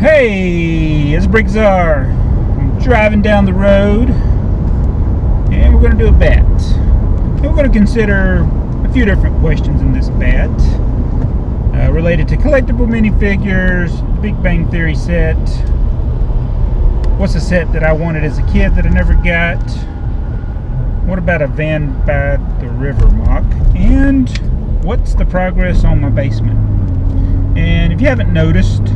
Hey, it's BrickTsar. I'm driving down the road and we're going to do a bet. And we're going to consider a few different questions in this bet related to collectible minifigures, the Big Bang Theory set, what's a set that I wanted as a kid that I never got, what about a Van by the River mock, and what's the progress on my basement. And if you haven't noticed,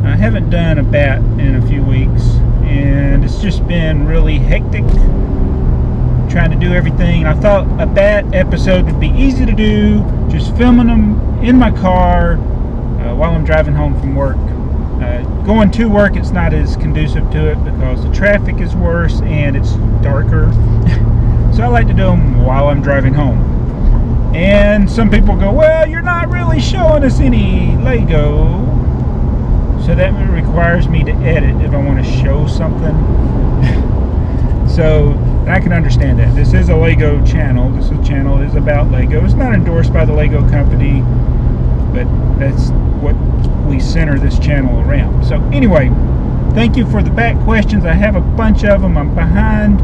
I haven't done a bat in a few weeks, and it's just been really hectic trying to do everything. And I thought a bat episode would be easy to do, just filming them in my car while I'm driving home from work. Going to work, it's not as conducive to it because the traffic is worse and it's darker. So I like to do them while I'm driving home. And some people go, well, you're not really showing us any Lego. So that requires me to edit if I want to show something. So I can understand that. This is a Lego channel. This channel is about Lego. It's not endorsed by the Lego company, but that's what we center this channel around. So anyway, thank you for the back questions. I have a bunch of them. I'm behind,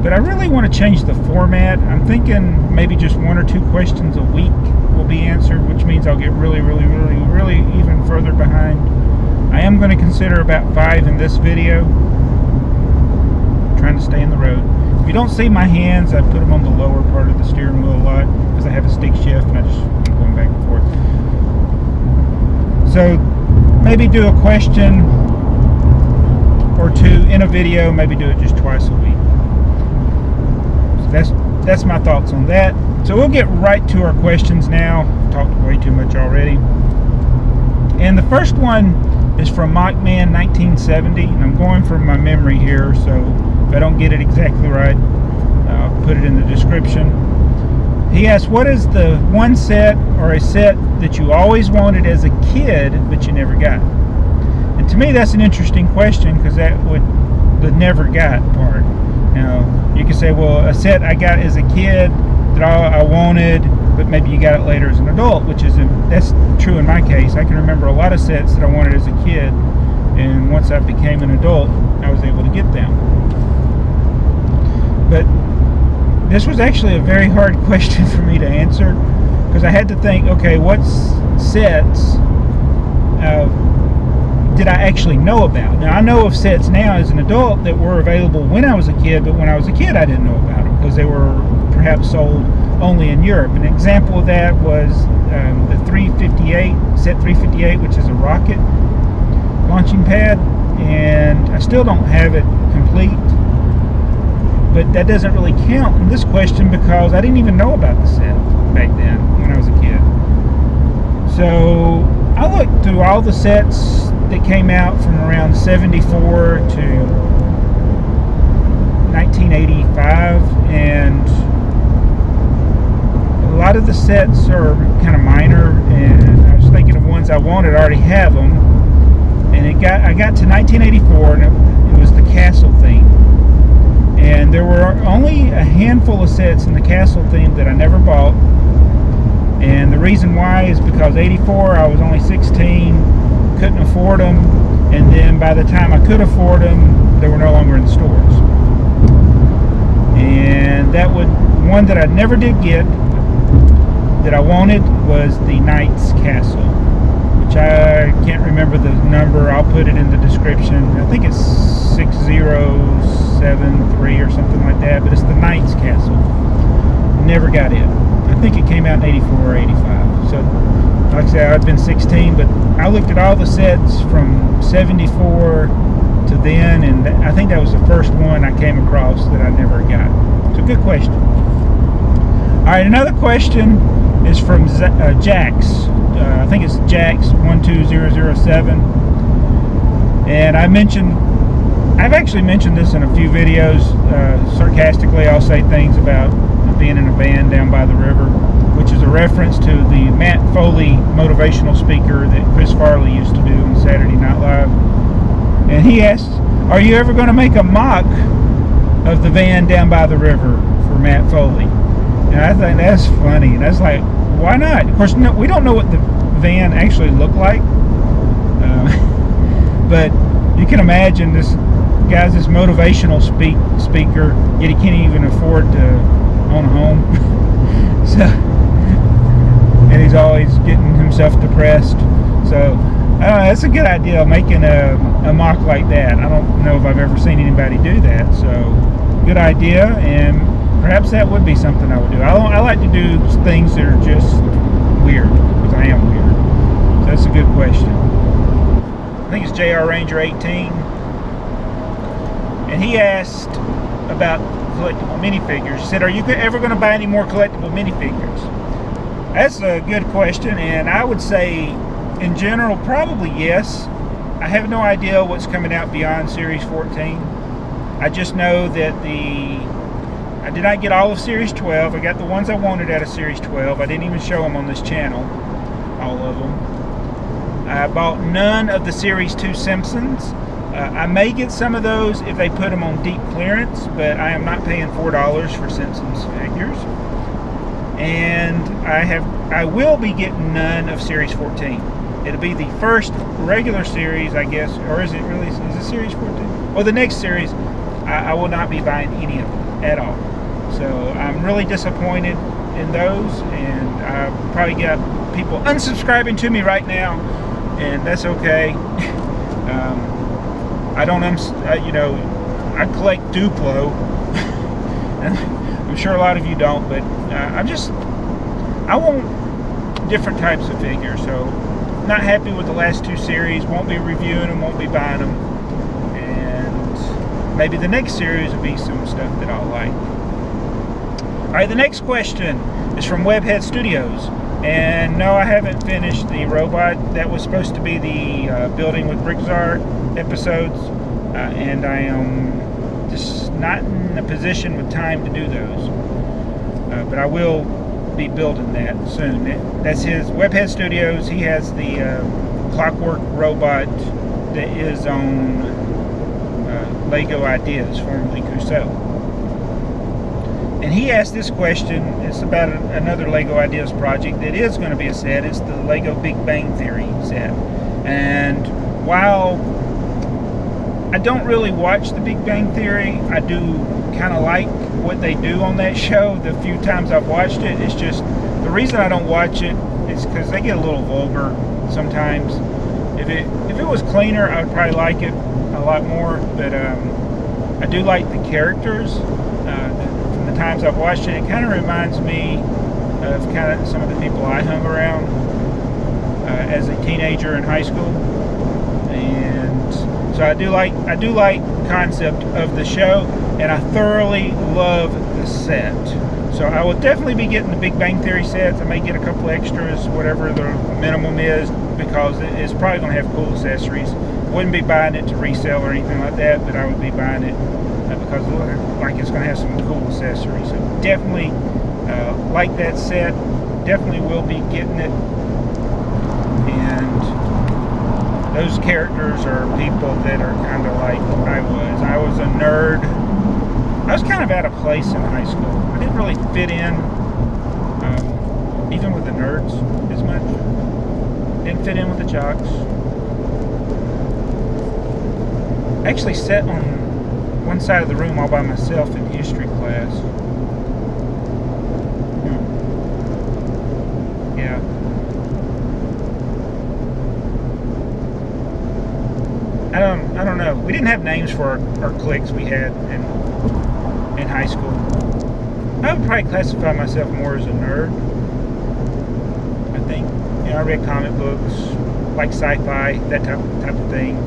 but I really want to change the format. I'm thinking maybe just 1 or 2 questions a week will be answered, which means I'll get really even further behind. I am going to consider about 5 in this video. I'm trying to stay in the road. If you don't see my hands, I put them on the lower part of the steering wheel a lot because I have a stick shift and I'm going back and forth. So maybe do a question or 2 in a video, maybe do it just twice a week. So that's my thoughts on that. So we'll get right to our questions now. I've talked way too much already. And the first one is from Mockman1970, and I'm going from my memory here, so if I don't get it exactly right, I'll put it in the description. He asks, what is the one set or a set that you always wanted as a kid but you never got? And to me that's an interesting question, because that would the never got part. Now you could say, well, a set I got as a kid that I wanted, but maybe you got it later as an adult, that's true in my case. I can remember a lot of sets that I wanted as a kid, and once I became an adult, I was able to get them. But this was actually a very hard question for me to answer, because I had to think, okay, what sets did I actually know about? Now, I know of sets now as an adult that were available when I was a kid, but when I was a kid I didn't know about them because they were perhaps sold only in Europe. An example of that was the 358, set 358, which is a rocket launching pad, and I still don't have it complete, but that doesn't really count in this question because I didn't even know about the set back then when I was a kid. So I looked through all the sets that came out from around 74 to 1985, and a lot of the sets are kind of minor, and I was thinking of ones I wanted. I already have them, and I got to 1984, and it was the castle theme, and there were only a handful of sets in the castle theme that I never bought. And the reason why is because 84 I was only 16, couldn't afford them, and then by the time I could afford them, they were no longer in the stores. And one that I never did get that I wanted was the Knight's Castle, which I can't remember the number. I'll put it in the description. I think it's 6073 or something like that, but it's the Knight's Castle. Never got it. I think it came out in 84 or 85. So, like I said, I'd been 16, but I looked at all the sets from 74 to then, and I think that was the first one I came across that I never got. So, good question. All right, another question is from Jax. I think it's Jax12007. And I've actually mentioned this in a few videos. Sarcastically, I'll say things about being in a band down by the river, which is a reference to the Matt Foley motivational speaker that Chris Farley used to do on Saturday Night Live. And he asked, are you ever going to make a mock of the van down by the river for Matt Foley? And I think that's funny. And that's like, why not? Of course, no, we don't know what the van actually looked like. But you can imagine this guy's this motivational speaker, yet he can't even afford to own a home. So, and he's always getting himself depressed. So, I don't know, that's a good idea, making a mock like that. I don't know if I've ever seen anybody do that. So, good idea, and perhaps that would be something I would do. I like to do things that are just weird, because I am weird. So that's a good question. I think it's J.R. Ranger18, and he asked about collectible minifigures. He said, are you ever going to buy any more collectible minifigures? That's a good question, and I would say, in general, probably yes. I have no idea what's coming out beyond Series 14. I just know that I did not get all of Series 12. I got the ones I wanted out of Series 12. I didn't even show them on this channel, all of them. I bought none of the Series 2 Simpsons. I may get some of those if they put them on deep clearance, but I am not paying $4 for Simpsons figures. And I will be getting none of Series 14. It'll be the first regular series, I guess, or is it really, is it Series 14? Well, the next series, I will not be buying any of them at all. So I'm really disappointed in those, and I probably got people unsubscribing to me right now, and that's okay. I don't, you know, I collect Duplo. I'm sure a lot of you don't, but I want different types of figures. So not happy with the last two series. Won't be reviewing them, won't be buying them, and maybe the next series will be some stuff that I'll like. Alright, the next question is from WebheadStudios. And no, I haven't finished the robot. That was supposed to be the building with BrickTsar episodes, and I am just not in a position with time to do those. But I will be building that soon. That's his WebheadStudios. He has the clockwork robot that is on Lego Ideas, formerly Crusoe. And he asked this question. It's about another Lego Ideas project that is going to be a set. It's the Lego Big Bang Theory set. And while I don't really watch the Big Bang Theory, I do kind of like what they do on that show. The few times I've watched it, it's just, the reason I don't watch it is because they get a little vulgar sometimes. If it was cleaner, I would probably like it a lot more. But I do like the characters. From the times I've watched it, it kind of reminds me of kind of some of the people I hung around as a teenager in high school. And so I do like the concept of the show, and I thoroughly love the set. So I will definitely be getting the Big Bang Theory sets. I may get a couple extras, whatever the minimum is, because it's probably going to have cool accessories. Wouldn't be buying it to resell or anything like that, but I would be buying it because like it's going to have some cool accessories. So definitely like that set. Definitely will be getting it. And those characters are people that are kind of like I was. I was a nerd. I was kind of out of place in high school. I didn't really fit in, even with the nerds as much. Didn't fit in with the jocks. I actually sat on one side of the room all by myself in history class. Yeah. I don't know. We didn't have names for our cliques we had in high school. I would probably classify myself more as a nerd. I think. You know, I read comic books, like sci-fi, that type of thing.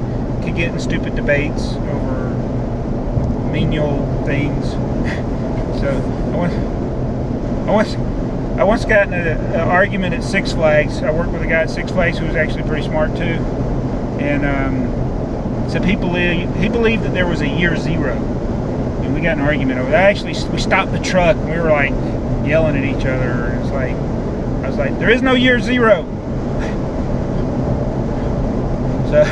Could get in stupid debates over menial things. So I once got in an argument at Six Flags. I worked with a guy at Six Flags who was actually pretty smart too, and said he believed that there was a year zero, and we got in an argument over that. Actually, we stopped the truck and we were like yelling at each other. And it's like, I was like, there is no year zero. So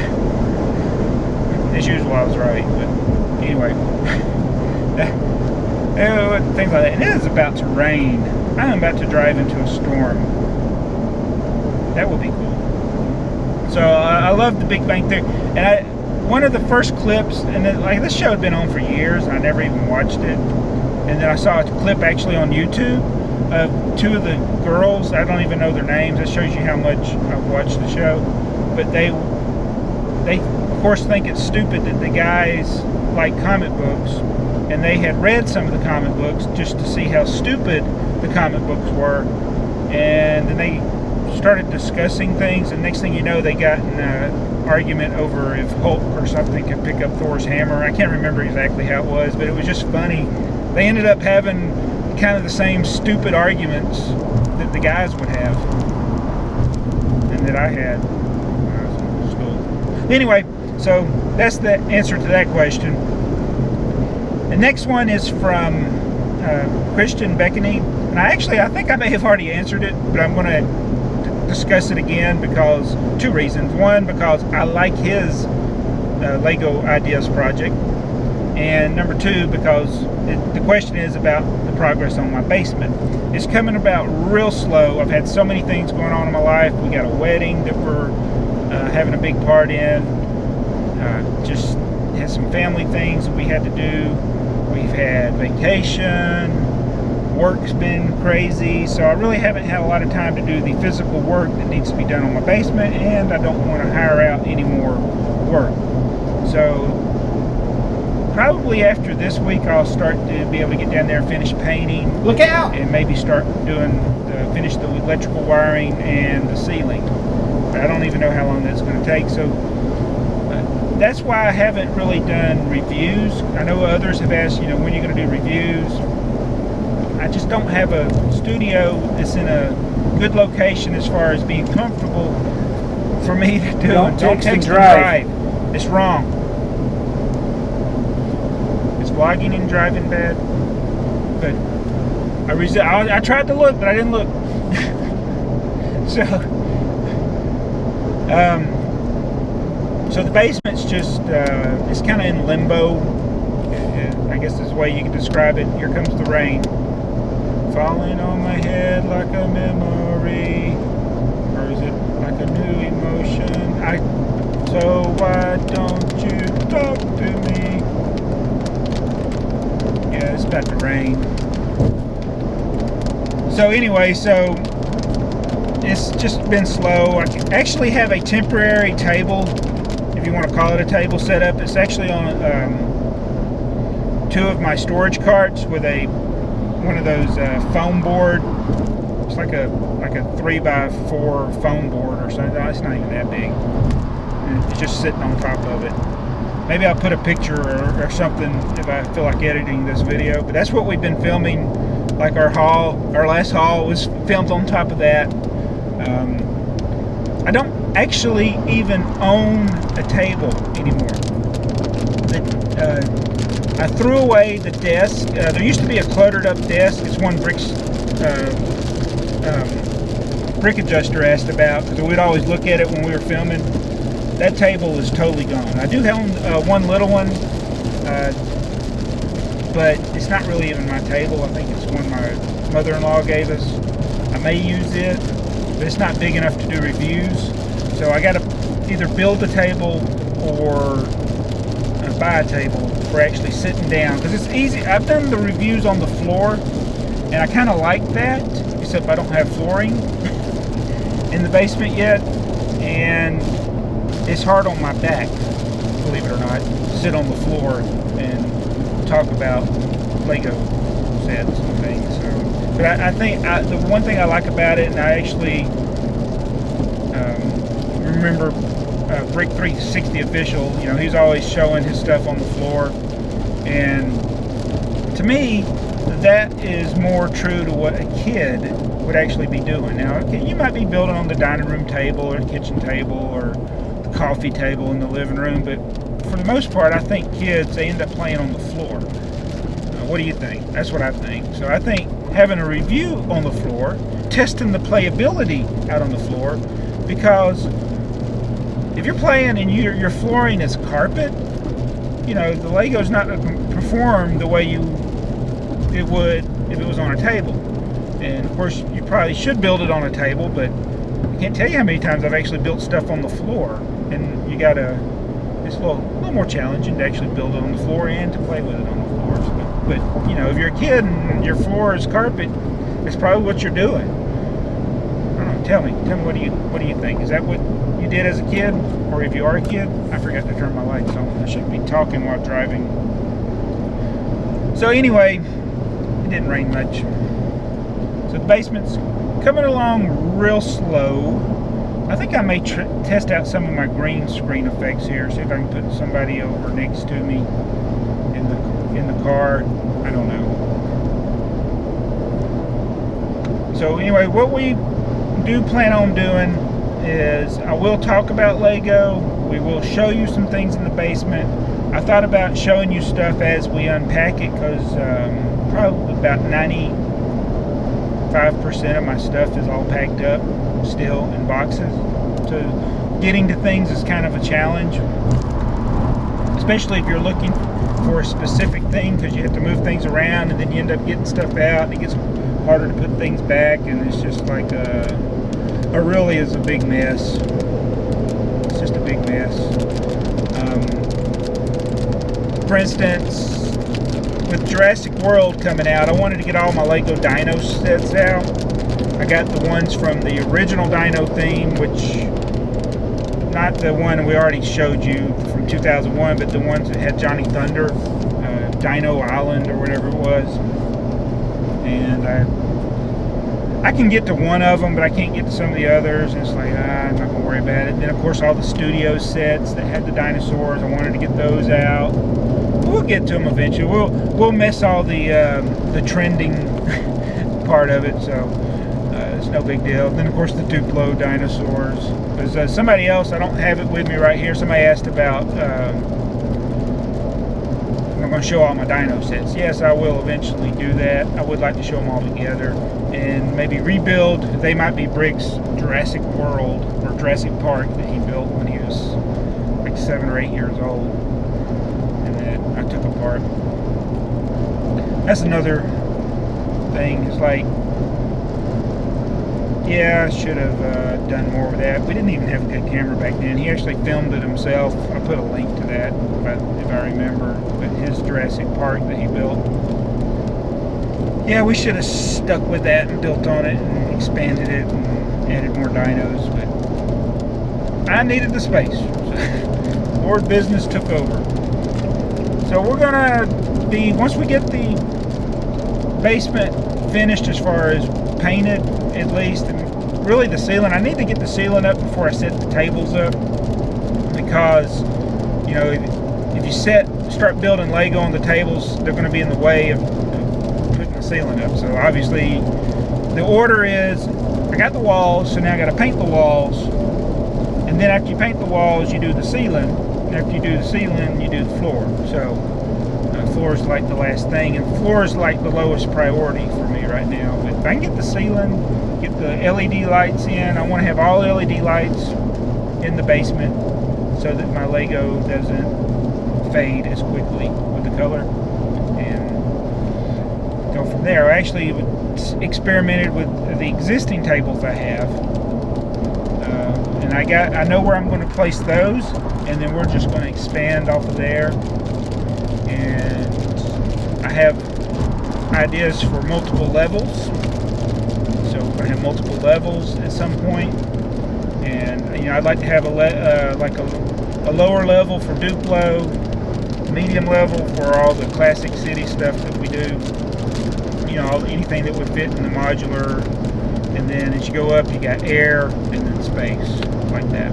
as usual, I was right, but anyway. Things like that. And it is about to rain. I am about to drive into a storm. That would be cool. So I love the Big Bang Theory, and one of the first clips, and then, like, this show had been on for years, and I never even watched it. And then I saw a clip actually on YouTube of two of the girls. I don't even know their names. That shows you how much I've watched the show. But they of course think it's stupid that the guys like comic books, and they had read some of the comic books just to see how stupid the comic books were. And then they started discussing things, and next thing you know, they got in an argument over if Hulk or something could pick up Thor's hammer. I can't remember exactly how it was, but it was just funny. They ended up having kind of the same stupid arguments that the guys would have, and that I had when I was in school. Anyway, so that's the answer to that question. The next one is from Christian Bechinie, and I think I may have already answered it, but I'm going to discuss it again because two reasons. One, because I like his Lego Ideas project, and number two, because the question is about the progress on my basement. It's coming about real slow. I've had so many things going on in my life. We got a wedding that we're having a big part in. Just had some family things that we had to do. We've had vacation. Work's been crazy, so I really haven't had a lot of time to do the physical work that needs to be done on my basement, and I don't want to hire out any more work. So probably after this week I'll start to be able to get down there and finish painting. Look out! And maybe start finish the electrical wiring and the ceiling. But I don't even know how long that's going to take, so that's why I haven't really done reviews. I know others have asked, when you're going to do reviews. I just don't have a studio that's in a good location as far as being comfortable for me to do. Don't text and drive. It's wrong. Is vlogging and driving bad? But I tried to look, but I didn't look. So the basement's just it's kind of in limbo. I guess is the way you can describe it. Here comes the rain, falling on my head like a memory, or is it like a new emotion? So why don't you talk to me? Yeah, it's about to rain. So anyway, it's just been slow. I actually have a temporary table, if you want to call it a table, set up. It's actually on two of my storage carts with one of those foam board. It's like a 3x4 foam board or something. No, it's not even that big. And it's just sitting on top of it. Maybe I'll put a picture or something if I feel like editing this video. But that's what we've been filming. Like our last haul was filmed on top of that. I don't actually even own a table anymore. I threw away the desk. There used to be a cluttered up desk. It's one Brick Adjuster asked about, because we'd always look at it when we were filming. That table is totally gone. I do have one little one, but it's not really even my table. I think it's one my mother-in-law gave us. I may use it, but it's not big enough to do reviews. So I got to either build a table or buy a table for actually sitting down, because it's easy. I've done the reviews on the floor, and I kind of like that, except I don't have flooring in the basement yet, and it's hard on my back, believe it or not, to sit on the floor and talk about Lego sets and things. So, but I think the one thing I like about it, and I actually remember Brick360 official, he's always showing his stuff on the floor, and to me that is more true to what a kid would actually be doing. Now, okay, you might be building on the dining room table or the kitchen table or the coffee table in the living room, but for the most part I think kids, they end up playing on the floor. What do you think? That's what I think. So I think having a review on the floor, testing the playability out on the floor, because if you're playing and your flooring is carpet, the Lego's not going to perform the way it would if it was on a table. And of course, you probably should build it on a table, but I can't tell you how many times I've actually built stuff on the floor, and you gotta it's a little more challenging to actually build it on the floor and to play with it on the floor. But you know, if you're a kid and your floor is carpet, it's probably what you're doing. I don't know. Tell me what do you think? Is that what you did as a kid, or if you are a kid? I forgot to turn my lights on. I shouldn't be talking while driving. So anyway, it didn't rain much. So the basement's coming along real slow. I think I may test out some of my green screen effects here. See if I can put somebody over next to me in the car. I don't know. So anyway, what we do plan on doing is I will talk about Lego. We will show you some things in the basement. I thought about showing you stuff as we unpack it, because probably about 95% of my stuff is all packed up still in boxes. So getting to things is kind of a challenge, especially if you're looking for a specific thing, because you have to move things around and then you end up getting stuff out and it gets harder to put things back, and it's just like it really is a big mess. It's just a big mess. For instance, with Jurassic World coming out, I wanted to get all my Lego Dino sets out. I got the ones from the original Dino theme, which, not the one we already showed you from 2001, but the ones that had Johnny Thunder, Dino Island or whatever it was. And I can get to one of them, but I can't get to some of the others, and it's like, I'm not going to worry about it. Then of course all the studio sets that had the dinosaurs, I wanted to get those out. We'll get to them eventually. We'll miss all the trending part of it, so it's no big deal. Then of course the Duplo dinosaurs. Because somebody else, I don't have it with me right here, somebody asked about I'm going to show all my dino sets. Yes, I will eventually do that. I would like to show them all together and maybe rebuild. They might be Brick's Jurassic World or Jurassic Park that he built when he was like 7 or 8 years old, and that I took apart. That's another thing. It's like, yeah, I should have done more with that. We didn't even have a good camera back then. He actually filmed it himself. I put a link to that if I remember. But his Jurassic Park that he built. Yeah, we should have stuck with that and built on it and expanded it and added more dinos. But I needed the space. Lord business took over. So we're gonna be, once we get the basement finished as far as painted, at least, and really the ceiling, I need to get the ceiling up before I set the tables up, because you know, if you start building Lego on the tables, they're going to be in the way of putting the ceiling up. So obviously the order is, I got the walls, so now I got to paint the walls, and then after you paint the walls you do the ceiling, and after you do the ceiling you do the floor. So floor is like the last thing, and floor is like the lowest priority for me right now. But if I can get the ceiling, get the LED lights in, I want to have all LED lights in the basement so that my Lego doesn't fade as quickly with the color, and go from there. I actually experimented with the existing tables I have, and I know where I'm going to place those, and then we're just going to expand off of there. And I have ideas for multiple levels, so we're going to have multiple levels at some point. And you know, I'd like to have a lower level for Duplo, medium level for all the classic city stuff that we do. You know, anything that would fit in the modular. And then as you go up, you got air and then space, like that.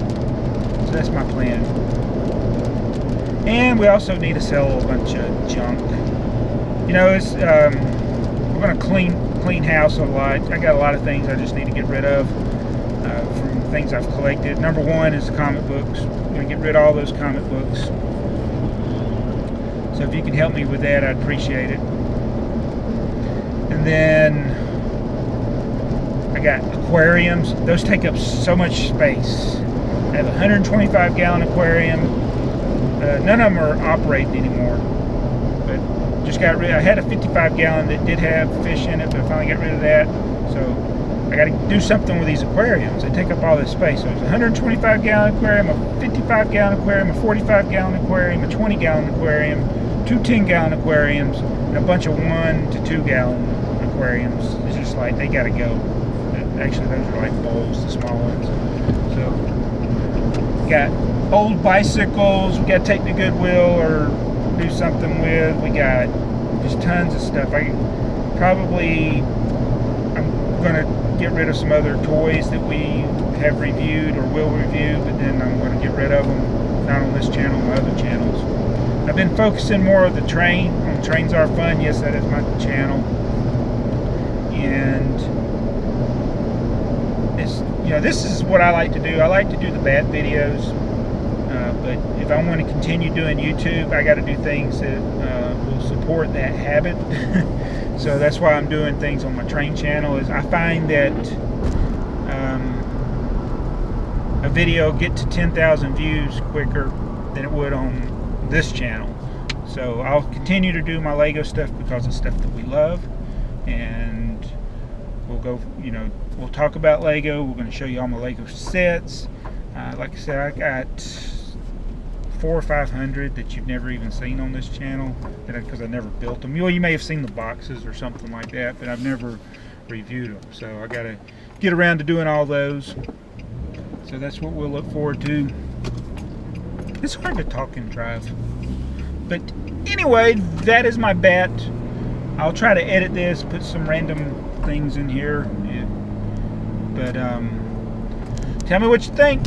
So that's my plan. And we also need to sell a bunch of junk. You know, it's we're going to clean house a lot. I got a lot of things I just need to get rid of from things I've collected. Number one is the comic books. I'm going to get rid of all those comic books. So if you can help me with that, I'd appreciate it. And then I got aquariums. Those take up so much space. I have a 125-gallon aquarium. None of them are operating anymore, but just got rid. I had a 55-gallon that did have fish in it, but I finally got rid of that. So I got to do something with these aquariums. They take up all this space. So there's a 125-gallon aquarium, a 55-gallon aquarium, a 45-gallon aquarium, a 20-gallon aquarium, two 10-gallon aquariums, and a bunch of 1 to 2-gallon aquariums. It's just like, they got to go. Actually, those are like bowls, the small ones. So, got old bicycles we got to take to Goodwill or do something with. We got just tons of stuff. I'm going to get rid of some other toys that we have reviewed or will review, but then I'm going to get rid of them, not on this channel, my other channels. I've been focusing more on the train, on Trains Are Fun. Yes, that is my channel. And it's, you know, this is what I like to do. I like to do the bat videos, but if I want to continue doing YouTube, I got to do things that will support that habit. So that's why I'm doing things on my train channel. Is I find that a video get to 10,000 views quicker than it would on this channel. So I'll continue to do my Lego stuff because it's stuff that we love, and we'll go, you know, we'll talk about Lego. We're going to show you all my Lego sets. Like I said, I got 400 or 500 that you've never even seen on this channel, because I never built them. You may have seen the boxes or something like that, but I've never reviewed them. So I got to get around to doing all those. So that's what we'll look forward to. It's hard to talk and drive. But anyway, that is my bat. I'll try to edit this, put some random things in here. Yeah. But tell me what you think.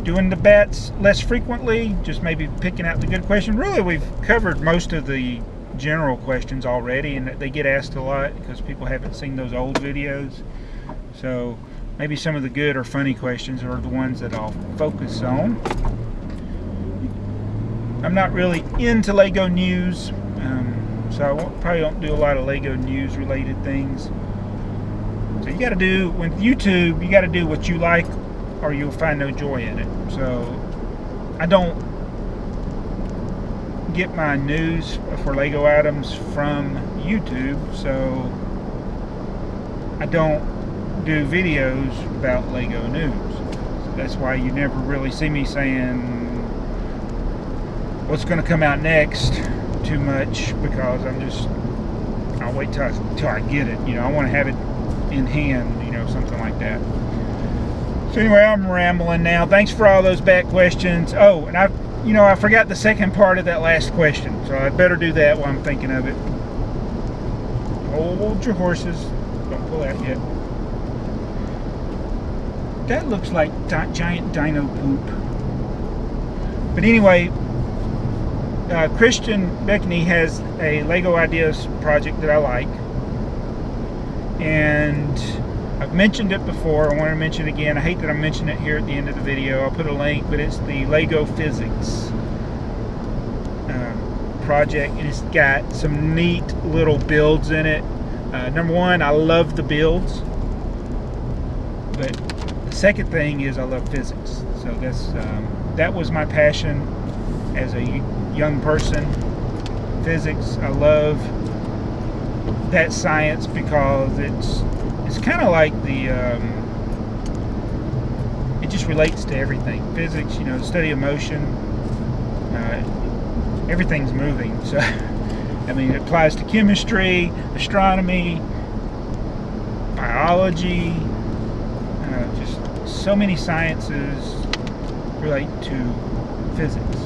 Doing the bats less frequently, just maybe picking out the good question. Really, we've covered most of the general questions already, and they get asked a lot because people haven't seen those old videos. So maybe some of the good or funny questions are the ones that I'll focus on. I'm not really into Lego news, so I probably don't do a lot of Lego news related things. So you got to do, with YouTube, you got to do what you like, or you'll find no joy in it. So I don't get my news for Lego items from YouTube, so I don't do videos about Lego news. So that's why you never really see me saying what's going to come out next too much, because I'll wait till I get it. You know, I want to have it in hand, you know, something like that. So anyway, I'm rambling now. Thanks for all those back questions. Oh, and I forgot the second part of that last question, so I better do that while I'm thinking of it. Hold your horses. Don't pull out yet. That looks like giant dino poop. But anyway, Christian Bechinie has a Lego Ideas project that I like, and I've mentioned it before. I want to mention it again. I hate that I'm mentioning it here at the end of the video. I'll put a link, but it's the Lego Physics project, and it's got some neat little builds in it. Number one, I love the builds, but the second thing is I love physics. So that was my passion as a young person. Physics, I love that science because it's kind of like it just relates to everything. Physics, you know, the study of motion, everything's moving. So, I mean, it applies to chemistry, astronomy, biology, just so many sciences relate to physics.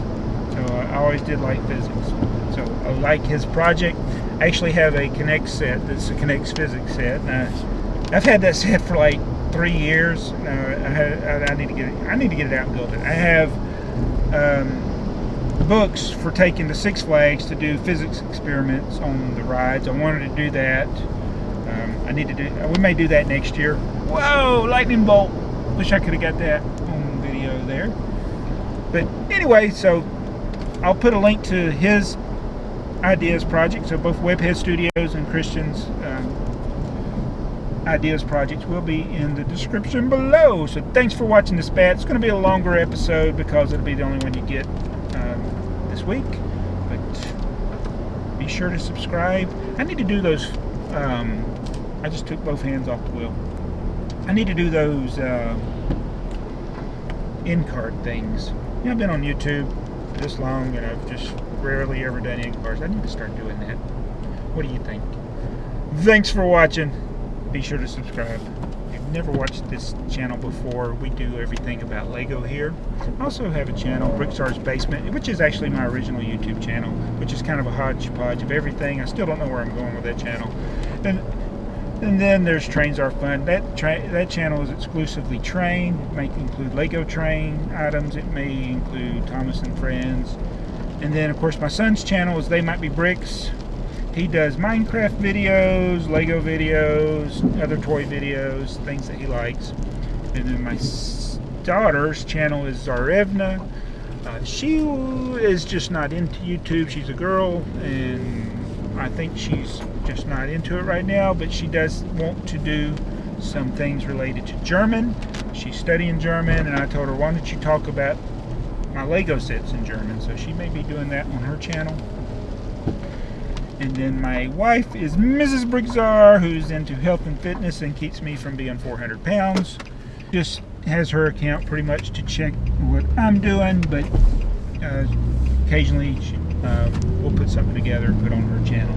So I always did like physics. So I like his project. I actually have a Connect set that's a Connect Physics set. I've had that set for like 3 years. I need to get it out and build it. I have books for taking to Six Flags to do physics experiments on the rides. I wanted to do that. We may do that next year. Whoa, lightning bolt! Wish I could have got that on video there. But anyway, so I'll put a link to his Ideas project. So both WebheadStudios and Christian's Ideas projects will be in the description below. So thanks for watching this bat. It's going to be a longer episode because it'll be the only one you get this week. But be sure to subscribe. I need to do those I just took both hands off the wheel. I need to do those in-cart things. You know, I've been on YouTube this long and I've just rarely ever done in-carts. I need to start doing that. What do you think? Thanks for watching. Be sure to subscribe. If you've never watched this channel before, we do everything about Lego here. I also have a channel, BrickTsar's Basement, which is actually my original YouTube channel, which is kind of a hodgepodge of everything. I still don't know where I'm going with that channel. And then there's Trains Are Fun. That channel is exclusively train. It may include Lego train items. It may include Thomas and Friends. And then, of course, my son's channel is They Might Be Bricks. He does Minecraft videos, Lego videos, other toy videos, things that he likes. And then my daughter's channel is Zarevna. She is just not into YouTube. She's a girl, and I think she's just not into it right now, but she does want to do some things related to German. She's studying German, and I told her, why don't you talk about my Lego sets in German? So she may be doing that on her channel. And then my wife is Mrs. BrickTsar, who's into health and fitness and keeps me from being 400 pounds. Just has her account pretty much to check what I'm doing, but occasionally we'll put something together and put on her channel.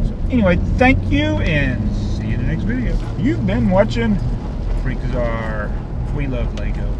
So anyway, thank you and see you in the next video. You've been watching BrickTsar. We love Lego.